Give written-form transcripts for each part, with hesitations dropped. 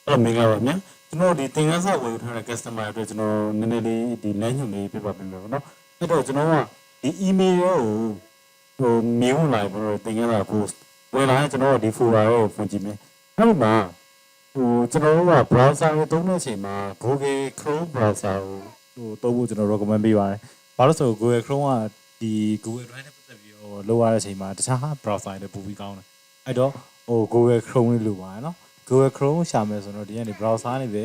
မင်္ဂလာပါဗျာကျွန်တော်ဒီသင်ခန်းစာဝယ်ယူထားတဲ့ customer အတွက်ကျွန်တော်နည်းနည်းလေးဒီ line ညွှန်လေးပြပါပြင်မယ်ပေါ့နော်အဲ့တော့ကျွန်တော်ကဒီ email ရောဟိုမြင်ဝင်လာပြီးတော့သင်ခန်းစာ post ဝင်လာရင်ကျွန်တော်ဒီ folder ကိုဖွင့်ကြည့်မယ်အဲ့ဒီမှာကျွန်တော်တို့က browser ကိုသုံးတဲ့အချိန်မှာ Google Chrome browser ကိုသုံးဖို့ကျွန်တော် recommend ပေးပါတယ်ဘာလို့ဆို Google Chrome ကဒီ Google Drive နဲ့ပတ်သက်ပြီးတော့လောက်ရတဲ့အချိန်မှာတခြား browser တွေပိုပြီးကောင်းတယ်အဲ့တော့Google Chrome လေးလိုပါနော်Google Chrome ရှာမယ်ဆိုတော့ဒီကနေ browser နေပဲ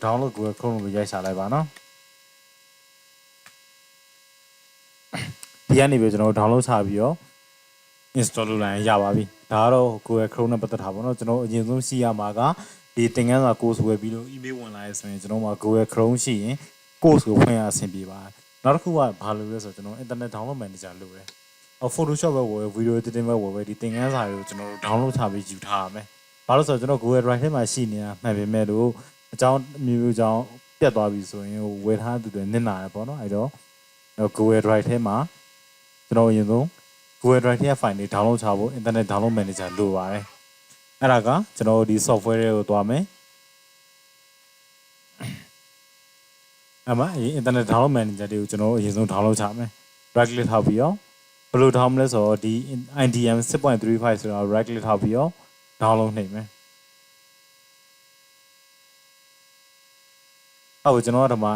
download Google Chrome ကိုရိုက်ရှာလိုက်ပါနော်ဒီကနေပဲကျွန်တော် download ချပြီးတော့ install လုပ်လိုက်ရင်ရပါပြီဒါကတော့ Google Chrome နဲ့ပတ်သက်တာပေါ့နော်ကျွန်တော်အရင်ဆုံးရှိရမှာကဒီသင်ခန်းစာ course ဝယ်ပြီးလို့ email ဝင်လာရဆိုရင်ကျွန်တော်မှာ Google Chrome ရှိရင် course ကိုဖွင့်ရအဆင်ပြေပါတယ်နောက်တစ်ခုကဘာလို့လဲဆိုတော့ကျွန်တော် internet download manager လုပ်တယ်Photoshop ပဲဝယ် video editing ပဲဝယ်ဒီသင်ခန်းစာတွေကိုကျွန်တော် download ချပြီးယူထားရမယ်ဘာလို့ဆိုတော့ကျွန်တော် Google Drive ထဲမှာရှိနေတာမှန်ပေမဲ့လို့အကြောင်းမျိုးကြောင့်ပြတ်သွားပြီဆိုရင်ဝယ်ထားသူတွေနစ်နာတယ်ပေါ့နော်အဲ့တော့ Google Drive ထဲမှာကျွန်တော်အရင်ဆုံး Google Drive ထဲက file တွေ download ချဖို့ internet download manager လိုပါတယ်အဲ့ဒါကကျွန်တော်ဒီ software တွေကိုသွားမယ်အမှ internet download manager တွေကိုကျွန်တော်အရင်ဆုံး download ချမယ် right click ထောက်ပြီးတော့ဘယ်လိုထောက်မလဲဆိုတော့ဒီ IDM 6.35 ဆိုတော့ right click ထောက်ပြီးတော့ download နှိပ်မယ်အဲ့ကျွန်တော်ကဒီမှာ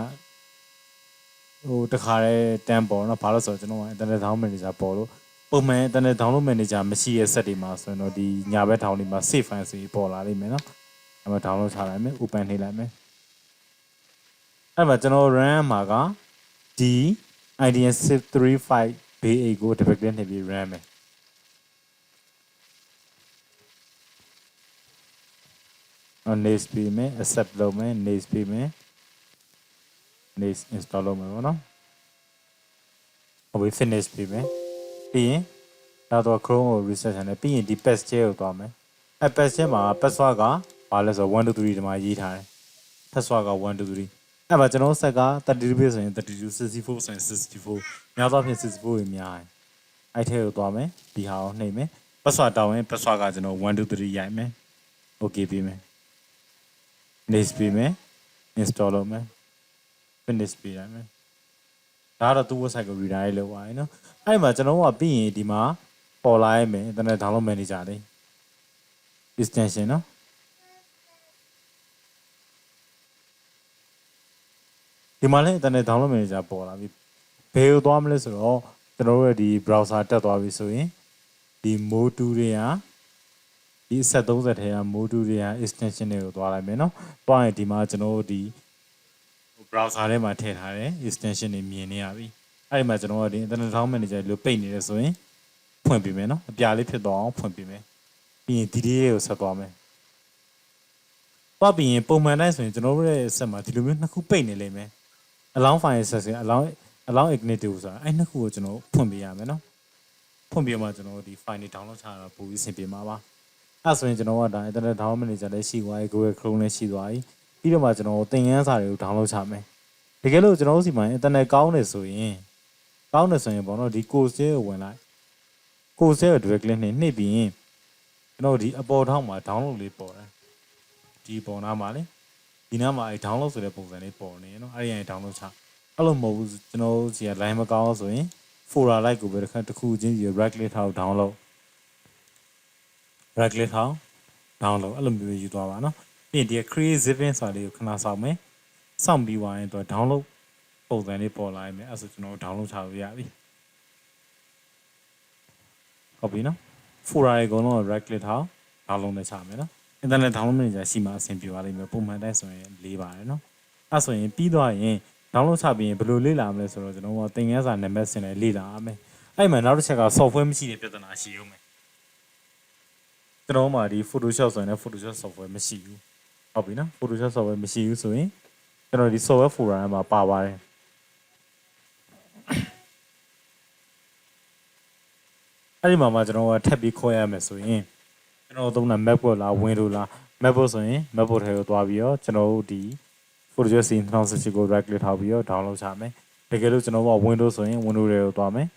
တခါတည်းတန်းပေါ်နော်ဘာလို့ဆိုတော့ကျွန်တော်က internet download manager ပေါ်လို့ပုံမှန် internet download manager မရှိရဲ့ set တွေမှာဆိုရင်တော့ဒီညာဘက်ထောင်တွေမှာ save file ဆိုပြီးပေါ်လာလိမ့်မယ်နော်အဲ့မှာ download ချလိုက်မယ် open နှိပ်လိုက်မယ်အဲ့မှာကျွန်တော် run မှာကဒီ IDM 635 B8 ကို double click နှိပ်ပြီး run မယ်next ပြီးမယ် accept လုပ်မယ် next ပြီးမယ် next install လုပ်မယ်ပေါ့နော်ဟုတ်ပြီ finish ပြီးမယ်ပြီးရင်တော့ Chrome ကို reset လုပ်တယ်ပြီးရင်ဒီ patch ကိုသွားမယ်အဲ့ patch မှာ password ကဘာလဲဆိုတော့1 2 3ဒီမှာရေးထားတယ် password က1 2 3အဲ့မှာကျွန်တော်ဆက်က32 bit ဆိုရင်32 64ဆိုရင်64များသောအားဖြင့်64တွေများတယ်အဲ့ထဲကိုသွားမယ်ဒီဟာကိုနှိပ်မယ် password တောင်းရင် password ကကျွန်တော်1 2 3ရိုက်မယ် okay ပြီးမယ် next ပြီးမယ် install လုပ်မယ် finish ပြီးရမယ်ဒါကတော့သူ့ website ကို redirect လုပ်ပါရနော်အဲ့မှာကျွန်တော်ကပြီးရင်ဒီမှာပေါ်လာရမယ် internet download manager လေး extension နော်ဒီမှာလည်း internet download manager ပေါ်လာပြီဘယ်ကိုသွားမလဲဆိုတော့ကျွန်တော်တို့ရဲ့ဒီ browser တက်သွားပြီဆိုရင်ဒီ mode 2တွေကဒီဆက်30ထဲက mode 2တွေက extension တွေကိုသွားလိုက်မယ်နော်တွားရင်ဒီမှာကျွန်တော်တို့ဒီ browser ထဲမှာထည့်ထားတဲ့ extension တွေမြင်နေရပြီအဲ့ဒီမှာကျွန်တော်ကဒီ internet download manager လို့ပိတ်နေတယ်ဆိုရင်ဖွင့်ပြမယ်နော်အပြာလေးဖြစ်သွားအောင်ဖွင့်ပြမယ်ပြီးရင်ဒီလေးကိုဆက်သွားမယ်ပတ်ပြီးရင်ပုံမှန်တိုင်းဆိုရင်ကျွန်တော်တို့ရဲ့ဆက်မှာဒီလိုမျိုးနှစ်ခုပိတ်နေလိမ့်မယ် allow file access allow ignite ဆိုတာအဲ့နှစ်ခုကိုကျွန်တော်ဖွင့်ပြရမယ်နော်ဖွင့်ပြမှကျွန်တော်ဒီ file တွေ download ချတာပိုပြီးအဆင်ပြေမှာပါအဲ့ဆိုရင်ကျွန်တော်ကဒါ internet download manager လည်းရှိသွားပြီ Google Chrome လည်းရှိသွားပြီပြီးတော့မှကျွန်တော်သင်ခန်းစာတွေကို download ချမယ်တကယ်လို့ကျွန်တော်တို့စီမှာ internet ကောင်းတယ်ဆိုရင်ပေါ့နော်ဒီ course ကိုဝင်လိုက် course ကို double click နှိပ်ပြီးရင်ကျွန်တော်ဒီအပေါ်ထောက်မှာ download လေးပေါ်တယ်ဒီပေါ်နားမှာလေဒီနားမှာအဲ download ဆိုတဲ့ပုံစံလေးပေါ်နေနော်အဲ့ဒီရင် download ချအဲ့လိုမဟုတ်ဘူးကျွန်တော်တို့စီက line မကောင်းဆိုရင် folder like ကိုပဲတစ်ခုချင်းစီ right click ထောက် download right click ထောက် download အဲ့လိုမျိုးယူသွားပါနော်ပြီးရင်ဒီ create zipping ဆိုတာလေးကိုခဏစောင့်မယ်စောင့်ပြီးသွားရင်တော့ download ပုံစံလေးပေါ်လာမယ်အဲ့ဆိုကျွန်တော် download ချလို့ရပြီဟုတ်ပြီနော် folder တွေအကုန်လုံး right click ထောက် download နဲ့ချမယ်နော် internet download manager ရှိမှအဆင်ပြေပါလိမ့်မယ်ပုံမှန်တိုင်းဆိုရင်လေးပါတယ်နော်အဲ့ဆိုရင်ပြီးသွားရင် download ချပြီးရင်ဘယ်လိုလေ့လာမလဲဆိုတော့ကျွန်တော်ကသင်ခန်းစာနံပါတ်စင်နဲ့လေ့လာရမယ်အဲ့မှာနောက်တစ်ချက်က software မရှိတဲ့ပြဿနာရှိဦးမယ်ကျွန်တော်မှာဒီ Photoshop ဆိုရင် Photoshop software မရှိဘူးဟုတ်ပြီနော် Photoshop software မရှိဘူးဆိုရင်ကျွန်တော်ဒီ software folder မှာပါပါတယ်အဲ့ဒီမှာကျွန်တော်ကထပ်ပြီးခေါ်ရမယ်ဆိုရင်ကျွန်တော်သုံးတာ MacBook လား Windows လား MacBook ဆိုရင် MacBook ထဲကိုသွားပြီးတော့ကျွန်တော်တို့ဒီ Photoshop scene 2018ကို right click ထောက်ပြီးတော့ download ချမယ်တကယ်လို့ကျွန်တော်က Windows ဆိုရင် Windows တွေကိုသွားမယ်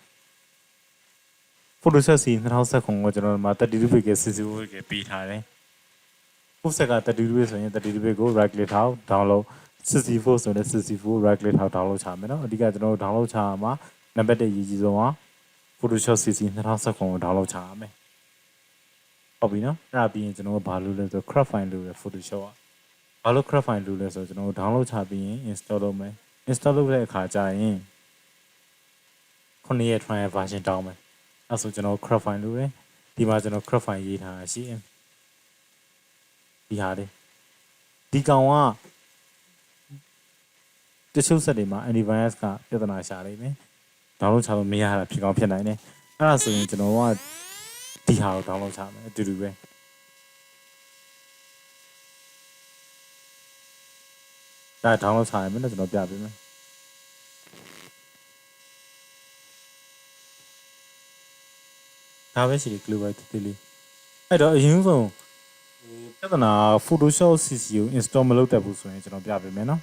Photoshop scene 2019ကိုကျွန်တော်မှာ32 pixel 64 pixel ပေးထားတယ် full set က30 degree ဆိုရင်30 degree ကို right click ထောက် download 64ဆိုရင်64 right click ထောက် download ချမယ်နော်အဓိကကျွန်တော်တို့ download ချရမှာနံပါတ်1ရည်ကြီးဆုံးက Photoshop CC 2019ကို download ချရမယ်ဟုတ်ပြီနော်အဲ့ဒါပြီးရင်ကျွန်တော်တို့ဘာလုပ်လဲဆို crop file လုပ်ရ Photoshop ကဘာလို့ crop file လုပ်လဲဆိုတော့ကျွန်တော်တို့ download ချပြီးရင် install လုပ်မယ် install လုပ်တဲ့အခါကျရင်9ရက် trial version တောင်းမယ်အဲ့ဆိုကျွန်တော် crop file လုပ်တယ်ဒီမှာကျွန်တော် crop file ရေးထားတာရှိရင်ဒီဟာလေးဒီကောင်ကတချို့ set တွေမှာ antivirus ကပြဿနာရှာနေမယ် download ချလို့မရတာဖြစ်ကောင်းဖြစ်နိုင်တယ်အဲ့ဒါဆိုရင်ကျွန်တော်ကဒီဟာကို download ချမယ်အတူတူပဲဒါ download ချရမယ်နော်ကျွန်တော်ပြပေးမယ်ဒါပဲရှိတယ် global တိလေးအဲ့တော့အရင်ဆုံးပြဿနာ Photoshop CC ကို install မလုပ်တတ်ဘူးဆိုရင်ကျွန်တော်ပြပေးမယ်နော်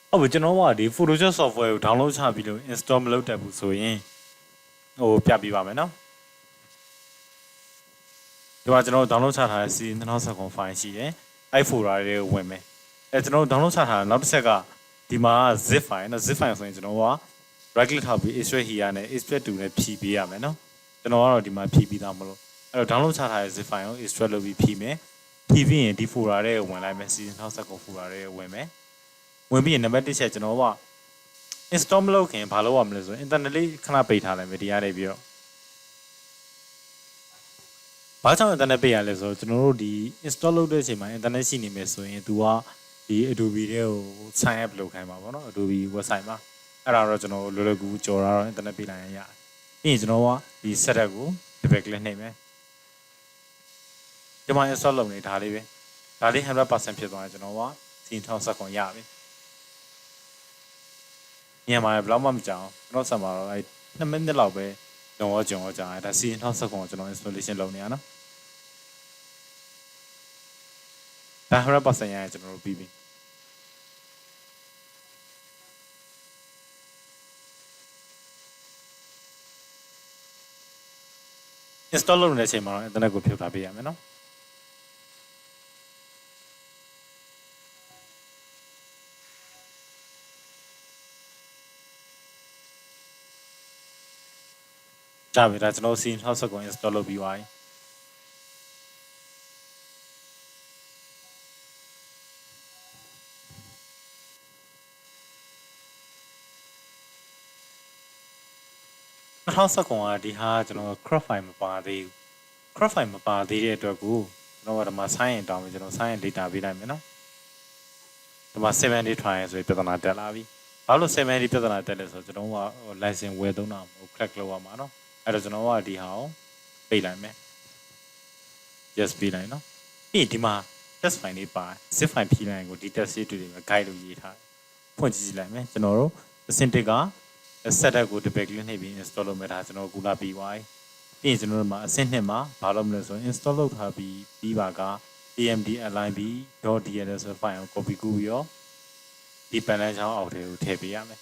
ဟုတ်ပြီကျွန်တော်ကဒီ Photoshop software ကို download ချပြီးလို့ install မလုပ်တတ်ဘူးဆိုရင်ပြပြပါမယ်နော်ဒီမှာကျွန်တော် download ချထားတဲ့ CC 2019 file ရှိတယ်အဲ့ folder တွေကိုဝင်မယ်အဲ့ကျွန်တော် download ချထားတာနောက်တစ်ချက်ကဒီမှာ zip file နော် zip file ဆိုရင်ကျွန်တော်က right click ထောက်ပြီး extract here နဲ့ extract to နဲ့ဖြည့်ပေးရမယ်နော်ကျွန်တော်ကတော့ဒီမှာဖြည့်ပြီးသားမလို့အဲ့တော့ download ချထားတဲ့ zip file ကို extract လုပ်ပြီးဖြည့်မယ်ဖြည့်ပြီးရင်ဒီ folder တွေကိုဝင်လိုက်မယ် CC 2019 folder တွေကိုဝင်မယ်ဝင်ပြီးရင်နံပါတ်1ချက်ကျွန်တော်က install မလုပ်ခင်ဘာလုပ်ရမလဲဆိုရင် internet လေးခဏပိတ်ထားလိုက်မယ်ဒီရတယ်ပြီးတော့ဘာကြောင့် internet ပိတ်ရလဲဆိုတော့ကျွန်တော်တို့ဒီ install လုပ်တဲ့အချိန်မှာ internet ရှိနေမယ်ဆိုရင် तू ကဒီ Adobe တွေကို sign up လုပ်ခိုင်းပါဗောနော် Adobe website မှာအဲ့ဒါတော့ကျွန်တော်လွယ်လွယ်ကူကူကြော်တာတော့ internet ပိတ်လိုက်ရင်ရတယ်ပြီးရင်ကျွန်တော်ကဒီ setup ကို double click နှိပ်မယ်ဒီမှာ install လုပ်နေဒါလေးပဲဒါလေး 100% ဖြစ်သွားရင်ကျွန်တော်က 2019 ရပြီညမှာဘယ်လောက်မှမကြောက်ကျွန်တော်ဆက်မှာတော့အဲ့2မိနစ်လောက်ပဲလုံးဝကြုံတော့ကြာတယ်ဒါ 2019 ကိုကျွန်တော် installation လုပ်နေရနော်ဒါ 100% ရရင်ကျွန်တော်တို့ပြီးပြီinstall လုပ်နေတဲ့အချိန်မှာတော့ internet ကိုဖြုတ်ထားပေးရမယ်နော်ကြာပြီဒါကျွန်တော် scene 60 ကို install လုပ်ပြီးသွားပြီ2019ကဒီဟာကျွန်တော် crop file မပါသေးဘူး crop file မပါသေးတဲ့အတွက်ကိုကျွန်တော်ကဒီမှာ sign in တောင်းပြီးကျွန်တော် sign in data ပေးလိုက်မယ်နော်ဒီမှာ 7day trial ဆိုပြီးပြဿနာတက်လာပြီဘာလို့ 7day ပြဿနာတက်လဲဆိုတော့ကျွန်တော်က license ဝယ်သုံးတာမဟုတ် crack လုပ်ရမှာနော်အဲ့တော့ကျွန်တော်ကဒီဟာကိုပိတ်လိုက်မယ် yes ပေးလိုက်နော်ပြီးဒီမှာ test file လေးပါ zip file ဖြည့်လိုက်ရင်ကိုဒီ test လေးတွေပဲ guide လို့ရေးထားတယ်ဖွင့်ကြည့်လိုက်မယ်ကျွန်တော်တို့အဆင့်1က setup ကို double click နှိပ်ပြီး install လုပ်မယ်ဒါကျွန်တော်ကူလာပြီးသွားပြီပြီးရင်ကျွန်တော်တို့မှာအဆင့်2မှာဘာလုပ်မလဲဆိုရင် install လုပ်ထားပြီးပါက amd.align.dll ဆို file ကို copy ကူးပြီးတော့ဒီ panel ချောင်းအောက်ထဲကိုထည့်ပေးရမယ်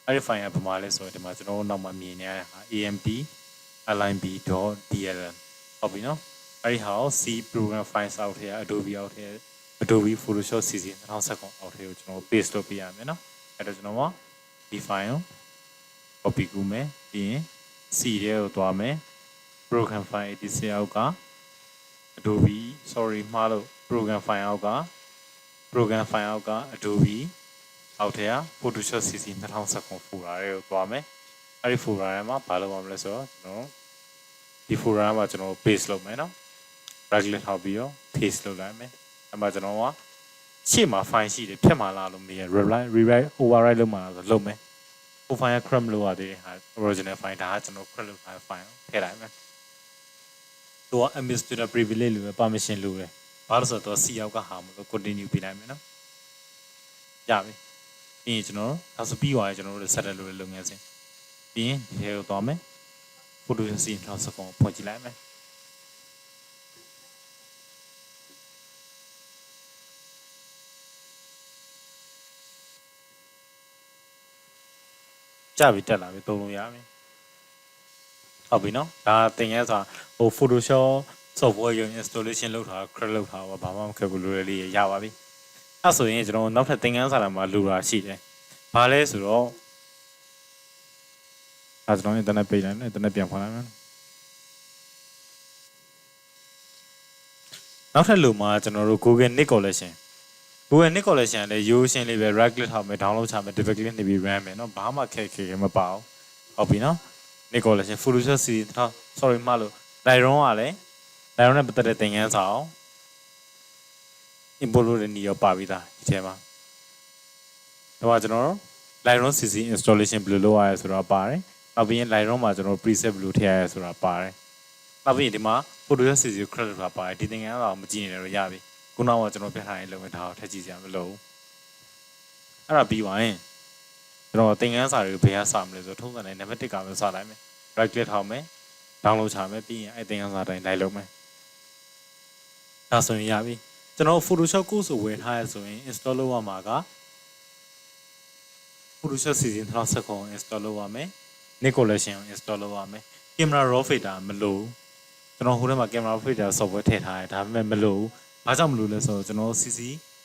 အဲ့ဒီ file ကဘာမှလဲဆိုတော့ဒီမှာကျွန်တော်တို့နောက်မှာမြင်နေရတဲ့ဟာ amd.align.dll ဟုတ်ပြီနော်အဲ့ဒီဟာကို C program files အောက်ထဲက Adobe အောက်ထဲ Adobe Photoshop CC 2019အောက်ထဲကိုကျွန်တော် paste လုပ်ပေးရမယ်နော်အဲ့တော့ကျွန်တော်ကဒီ file ကို copy ကူးမယ်ပြီးရင် C ထဲကိုသွားမယ် program file ဒီစအောက်က Adobeမှားလို့ program file အောက်က Adobe အောက်ထဲက Photoshop CC 2019 folder တွေကိုသွားမယ်အဲ့ဒီ folder ထဲမှာဘာလုပ်ရမလဲဆိုတော့ကျွန်တော်ဒီ folder မှာကျွန်တော် paste လုပ်မယ်နော် right click ထောက်ပြီးတော့ paste လုပ်လိုက်မယ်အဲ့မှာကျွန်တော်ကရှေ့မှာ file ရှိတယ်ဖြတ်မှလာလို့မရ rewrite override လုပ်မှလာဆိုလုပ်မယ်ဟို file က crop လုပ်ရတဲ့ဟာ original file ဒါကကျွန်တော် crop လုပ်ထားတဲ့ file ထည့်လိုက်မယ်သူက administrator privilege လို့ပဲ permission လို့ပဲဘာလို့ဆိုတော့ C အောက်ကဟာမလို့ continue ပေးလိုက်မယ်နော်ရပြီပြီးရင်ကျွန်တော်ဒါဆိုပြီးသွားရင်ကျွန်တော်တို့ set လုပ်တဲ့လုပ်ငန်းစဉ်ပြီးရင်ဒီထဲကိုသွားမယ် Photoshop C 2019ဖွင့်ကြည့်လိုက်မယ်ကြပြီတက်လာပြီသုံးလို့ရပြီ ဟုတ်ပြီနော်ဒါသင်ခန်းစာဟို Photoshop software ရုံ installation လုပ်တာ create လုပ်တာဘာမှမခက်ဘူးလွယ်လေးရပါပြီအဲ့ဆိုရင်ကျွန်တော်နောက်ထပ်သင်ခန်းစာတွေမှာလိုတာရှိတယ်ဘာလဲဆိုတော့ကျွန်တော် internet ပိတ်လိုက်နော် internet ပြန်ဖွင့်လိုက်မယ်နောက်ထပ်လိုမှာကျွန်တော်တို့ Google Nick Collection Google Nick Collection လည်းရိုးရှင်းလေးပဲ right click ထောက်မယ် download ချမယ် double click နေပြီး run မယ်เนาะဘာမှခက်ခဲမပါဘူးဟုတ်ပြီเนาะ Nick Collection Photoshop series sorry မှားလို့ Lightroom ကလည်း Lightroom နဲ့ပတ်သက်တဲ့သင်ခန်းစာအောင် import လုပ်တဲ့နေရာပါပြီးသားဒီထဲမှာဒါကကျွန်တော်တို့ Lightroom CC installation ဘယ်လိုလုပ်ရလဲဆိုတာပါတယ်နောက်ပြီးရင် Lightroom မှာကျွန်တော် preset ဘယ်လိုထည့်ရလဲဆိုတာပါတယ်နောက်ပြီးရင်ဒီမှာ Photoshop CC credit ဆိုတာပါတယ်ဒီသင်ခန်းစာကိုမကြည့်နေတော့ရပြီခုနကကျွန်တော်ပြထားရင်လုံးဝဒါကိုထည့်ကြည့်စရာမလိုဘူးအဲ့ဒါပြီးပါရင်ကျွန်တော်သင်ခန်းစာတွေကိုဘယ်ကစမလဲဆိုတော့ထုံးစံတိုင်းနံပါတ်1ကပဲစလိုက်မယ် right click ထောက်မယ် download ချမယ်ပြီးရင်အဲ့သင်ခန်းစာတိုင်းလိုက်လုပ်မယ်ဒါဆိုရင်ရပြီကျွန်တော် Photoshop course ကိုဝယ်ထားရဆိုရင် install လုပ်ရမှာက Photoshop Season 2019ကို install လုပ်ရမယ် Nick Collection ကို install လုပ်ရမယ် Camera Raw Filter မလို့ကျွန်တော်ဟိုထဲမှာ Camera Raw Filter software ထည့်ထားတယ်ဒါပေမဲ့မလို့ဘာကြောင့်မလို့လဲဆိုတော့ကျွန်တော် CC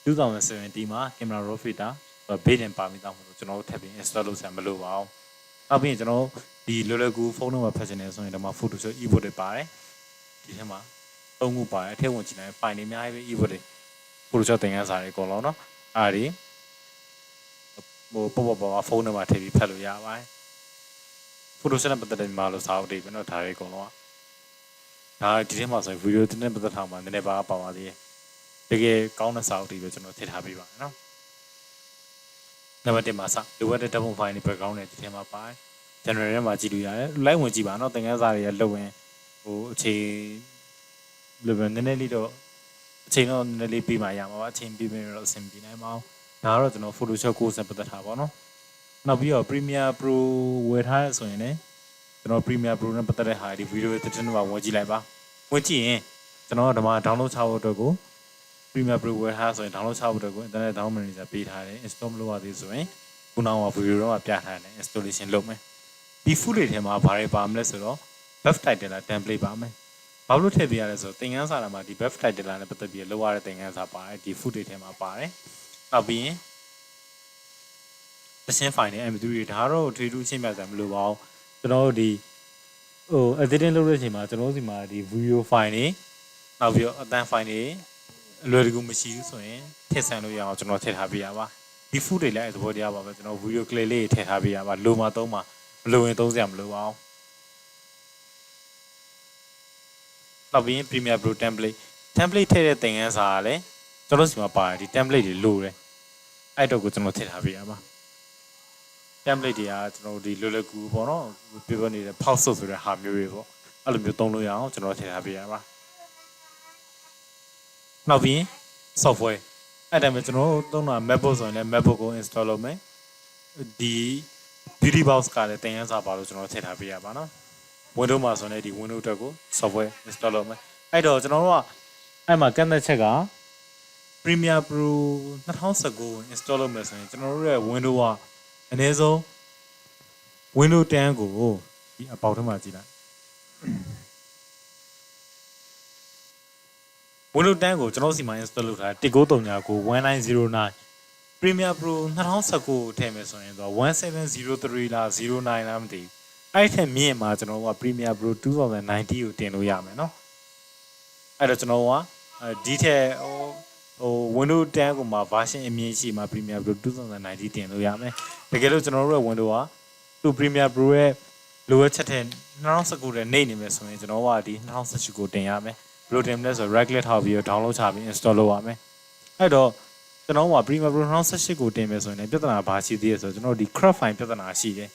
2017မှာ Camera Raw Filter ဘေးတင်ပါမိသားမို့လို့ကျွန်တော်တို့ထပ်ပြီး install လုပ်ဆရာမလို့ပါဘူးနောက်ပြီးရင်ကျွန်တော်ဒီလွယ်လွယ်ကူဖုန်းထဲမှာဖတ်ချင်တယ်ဆိုရင်ဒီမှာ Photoshop ebook တွေပါတယ်ဒီထဲမှာ3ခုပါတယ်အထက်ဝင်ကြည့်နိုင် file တွေအများကြီးပဲ ebook တွေ Photoshop သင်ခန်းစာတွေအကုန်လုံးเนาะအားဒီဟိုပေါ့ဖုန်းထဲမှာထည့်ပြီးဖတ်လို့ရပါတယ် Photoshop နဲ့ပတ်သက်တဲ့မှာလို့စာအုပ်တွေပဲเนาะဒါတွေအကုန်လုံးဒါဒီထဲမှာဆိုရင် video တင်တဲ့ပတ်သက်ထားမှာနည်းနည်းပါပါသေးတယ်တကယ်ကောင်းတဲ့စာအုပ်တွေပဲကျွန်တော်ထည့်ထားပေးပါမယ်เนาะနံပါတ်1မှာစလိုအပ်တဲ့ double file တွေ background တွေဒီထဲမှာပါတယ် general ထဲမှာကြည့်လို့ရတယ် live ဝင်ကြည့်ပါเนาะသင်ခန်းစာတွေရလှုပ်ရင်ဟိုအချိန်လိုပဲနည်းနည်းလေးတော့အချိန်တော့နည်းနည်းလေးပြီးမှရမှာပါအချိန်ပြီးပြီးတော့အဆင်ပြေနိုင်မှာဒါကတော့ကျွန်တော် Photoshop course နဲ့ပတ်သက်ထားပါเนาะနောက်ပြီးတော့ Premiere Pro ဝယ်ထားရဆိုရင်လည်းကျွန်တော် Premiere Pro နဲ့ပတ်သက်တဲ့ဟာဒီ video တစ်တင်းတော့ဝင်ကြည့်လိုက်ပါဝင်ကြည့်ရင်ကျွန်တော်ကဒီမှာ download ချဖို့အတွက်ကို Premiere Pro ဝယ်ထားဆိုရင် download ချဖို့အတွက်ကို internet download manager ပေးထားတယ် install မလုပ်ရသေးဆိုရင်ခုနက video တော့ပြထားတယ် installation လုပ်မယ်ဒီ full တွေထဲမှာဘာတွေပါမလဲဆိုတော့ web title လား template ပါမယ်ဘာလို့ထည့်ပေးရလဲဆိုတော့သင်ခန်းစာမှာဒီ web title နဲ့ပတ်သက်ပြီးလောက်ရတဲ့သင်ခန်းစာပါတယ်ဒီ full တွေထဲမှာပါတယ်နောက်ပြီးရင်အရှင်း file နဲ့ MP3 တွေဒါတော့ထွေထူးရှင်းပြစရာမလိုပါဘူးကျွန်တော်တို့ဒီဟို editing လုပ်တဲ့အချိန်မှာကျွန်တော်တို့စီမှာဒီ video file တွေနောက်ပြီးတော့အသံ file တွေအလွယ်တကူမရှိဘူးဆိုရင်ထည့်ဆန်းလို့ရအောင်ကျွန်တော်ထည့်ထားပေးရပါဒီ full တွေလည်းသဘောတရားပါပဲကျွန်တော် video clip လေးထည့်ထားပေးရပါလိုမှသုံးမှာမလိုရင်သုံးစရာမလိုပါဘူးနောက်ပြီးရင် Premiere Pro template ထည့်တဲ့သင်ခန်းစာကလည်းကျွန်တော်စီမှာပါတယ်ဒီ template တွေလိုတယ်အဲ့တော့ကိုကျွန်တော်ထည့်ထားပေးရပါ template တွေကကျွန်တော်ဒီလွယ်လွယ်ကူပေါ့နော်ပြပြနေတဲ့ ဖောက်ဆုပ်ဆိုတဲ့ဟာမျိုးတွေပေါ့အဲ့လိုမျိုးသုံးလို့ရအောင်ကျွန်တော်ထည့်ထားပေးရပါနောက်ပြီး software အဲ့ဒါမျိုးကျွန်တော်သုံးတာ MacBook ဆိုရင်လည်း MacBook ကို install လုပ်မယ်ဒီ Beauty Box ကလည်းသင်ခန်းစာပါလို့ကျွန်တော်ထည့်ထားပေးရပါနော် Windows မှာဆိုရင်ဒီ Windows အတွက်ကို software install လုပ်မယ်အဲ့တော့ကျွန်တော်တို့ကအဲ့မှာကန့်သက်ချက်က Premiere Pro 2019 install လုပ်မယ်ဆိုရင်ကျွန်တော်တို့ရဲ့ Windows ကအနည်းဆုံး Windows 10ကိုဒီအပေါက်ထဲမှာကြည့်လိုက် Windows 10ကိုကျွန်တော်စီမှာ install လုပ်ထား1939 Premiere Pro 2019ထည့်မယ်ဆိုရင်တော့1703လား09လားမသိဘူးအဲ့ထက်မြင့်မှာကျွန်တော်က Premiere Pro 2090ကိုတင်လို့ရမယ်เนาะအဲ့တော့ကျွန်တော်ကဒီထက်ဟို Windows 10ကိုမှာ version အမြင့်ရှိမှာ Premiere Pro 2090တင်လို့ရမယ်တကယ်လို့ကျွန်တော်တို့ရဲ့ Windows ကသူ Premiere Pro ရဲ့လိုအပ်ချက်တဲ့2019တဲ့နေနေမယ်ဆိုရင်ကျွန်တော်ကဒီ2018ကိုတင်ရမယ်ဘယ်လိုတင်မလဲဆိုတော့ right click ထောက်ပြီးတော့ download ချပြီး install လုပ်ရမယ်အဲ့တော့ကျွန်တော်က Premiere Pro 2018ကိုတင်မယ်ဆိုရင်လည်းပြဿနာဘာရှိသေးလဲဆိုတော့ကျွန်တော်ဒီ crop file ပြဿနာရှိတယ်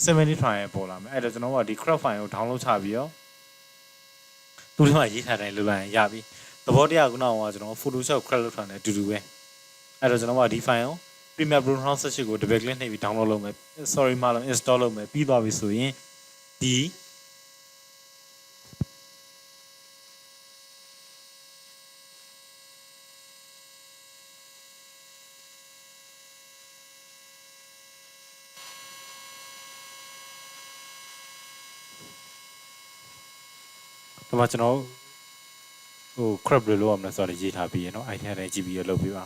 70 trial ပေါ်လာမယ်အဲ့တော့ကျွန်တော်ကဒီ crop file ကို download ချပြီးတော့သူတို့ကရေးထားတိုင်းလုပ်လိုက်ရင်ရပြီသဘောတရားကကျွန်တော် Photoshop crop လုပ်ထားတယ်အတူတူပဲအဲ့တော့ကျွန်တော်ကဒီ file ကို Premiere Pro 2018ကို double click နှိပ်ပြီး download လုပ်မယ် sorry မလား install လုပ်မယ်ပြီးသွားပြီဆိုရင်ဒီ ဒီမှာကျွန်တော်ဟို crop လို့လုပ်ရမလဲဆိုတော့ရေးထားပြီးရเนาะအဲ့ဒီအတိုင်းကြည့်ပြီးလုပ်ပြပါ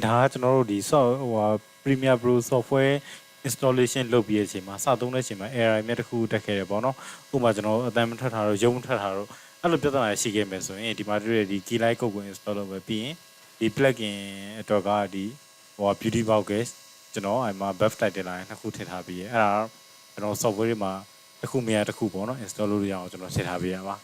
ဒါကကျွန်တော်တို့ဒီ Premiere Pro software installation လုပ်ပြီးတဲ့အချိန်မှာစသုံးတဲ့အချိန်မှာ error မြတ်တစ်ခုတက်ခဲ့တယ်ပေါ့နော်ဥပမာကျွန်တော်အတန်းမထွက်တာတော့ရုံးထွက်တာတော့အဲ့လိုပြဿနာရှိခဲ့မယ်ဆိုရင်ဒီမှာတွေ့တဲ့ဒီ Keylite ကုတ်ကို install လုပ်ပဲပြီးရင်ဒီ plugin အတွက်ကဒီbeauty box ကကျွန်တော်အဲ့မှာ buff title လာနှစ်ခုထည့်ထားပြီးအဲ့ဒါကျွန်တော် software တွေမှာတစ်ခုမရတစ်ခုပေါ့နော် install လုပ်ရအောင်ကျွန်တော်ထည့်ထားပေးရပါ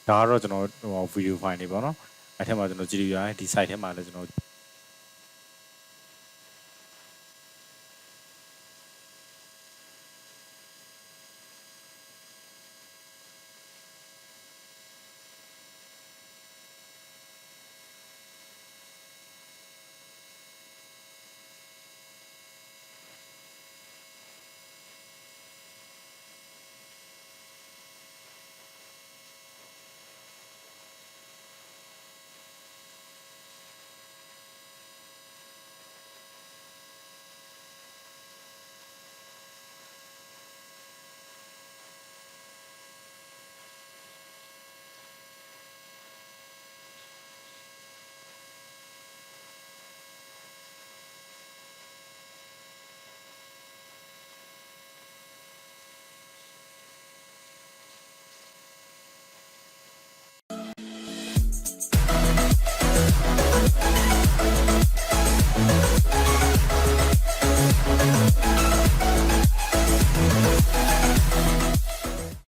ဒါကတော့ကျွန်တော်ဗီဒီယိုဖိုင်တွေပေါ့နော်အဲ့ထက်မှာကျွန်တော်ကြည့်လို့ရတယ်ဒီ site ထဲမှာလည်းကျွန်တော်